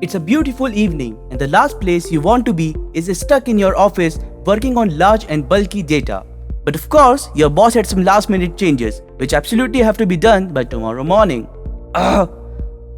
It's a beautiful evening and the last place you want to be is stuck in your office working on large and bulky data. But of course, your boss had some last minute changes which absolutely have to be done by tomorrow morning.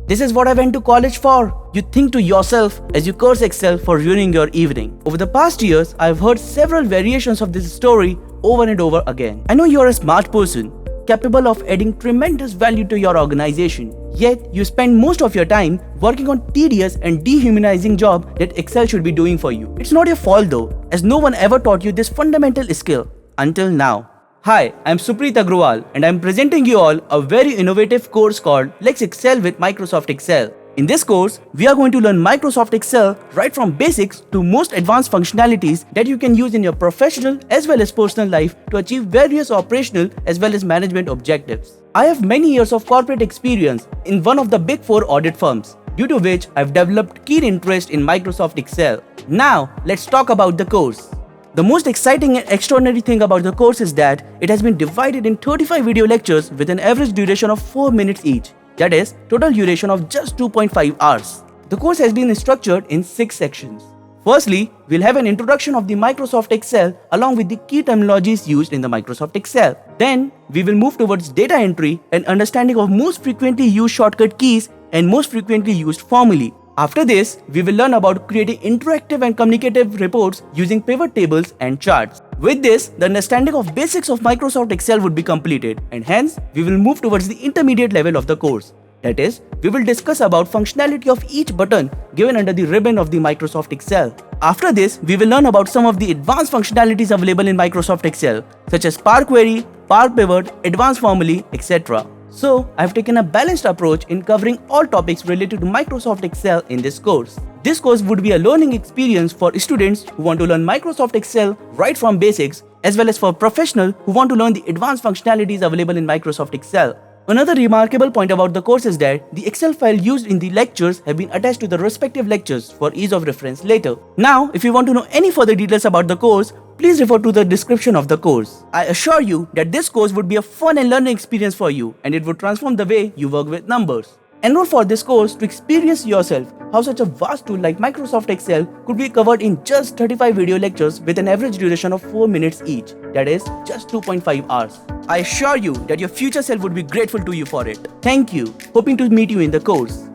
This is what I went to college for, you think to yourself as you curse Excel for ruining your evening. Over the past years, I've heard several variations of this story over and over again. I know you're a smart person, capable of adding tremendous value to your organization. Yet, you spend most of your time working on tedious and dehumanizing job that Excel should be doing for you. It's not your fault though, as no one ever taught you this fundamental skill until now. Hi, I'm Supreet Agrawal and I'm presenting you all a very innovative course called Let's Excel with Microsoft Excel. In this course, we are going to learn Microsoft Excel right from basics to most advanced functionalities that you can use in your professional as well as personal life to achieve various operational as well as management objectives. I have many years of corporate experience in one of the big 4 audit firms, due to which I've developed keen interest in Microsoft Excel. Now, let's talk about the course. The most exciting and extraordinary thing about the course is that it has been divided in 35 video lectures with an average duration of 4 minutes each. That is, total duration of just 2.5 hours. The course has been structured in 6 sections. Firstly, we'll have an introduction of the Microsoft Excel along with the key terminologies used in the Microsoft Excel. Then, we will move towards data entry and understanding of most frequently used shortcut keys and most frequently used formulae. After this, we will learn about creating interactive and communicative reports using pivot tables and charts. With this, the understanding of basics of Microsoft Excel would be completed, and hence, we will move towards the intermediate level of the course. That is, we will discuss about functionality of each button given under the ribbon of the Microsoft Excel. After this, we will learn about some of the advanced functionalities available in Microsoft Excel, such as Power Query, Power Pivot, Advanced Formulae, etc. So, I have taken a balanced approach in covering all topics related to Microsoft Excel in this course. This course would be a learning experience for students who want to learn Microsoft Excel right from basics, as well as for professionals who want to learn the advanced functionalities available in Microsoft Excel. Another remarkable point about the course is that the Excel file used in the lectures have been attached to the respective lectures for ease of reference later. Now, if you want to know any further details about the course, please refer to the description of the course. I assure you that this course would be a fun and learning experience for you, and it would transform the way you work with numbers. Enroll for this course to experience yourself how such a vast tool like Microsoft Excel could be covered in just 35 video lectures with an average duration of 4 minutes each, that is, just 2.5 hours. I assure you that your future self would be grateful to you for it. Thank you. Hoping to meet you in the course.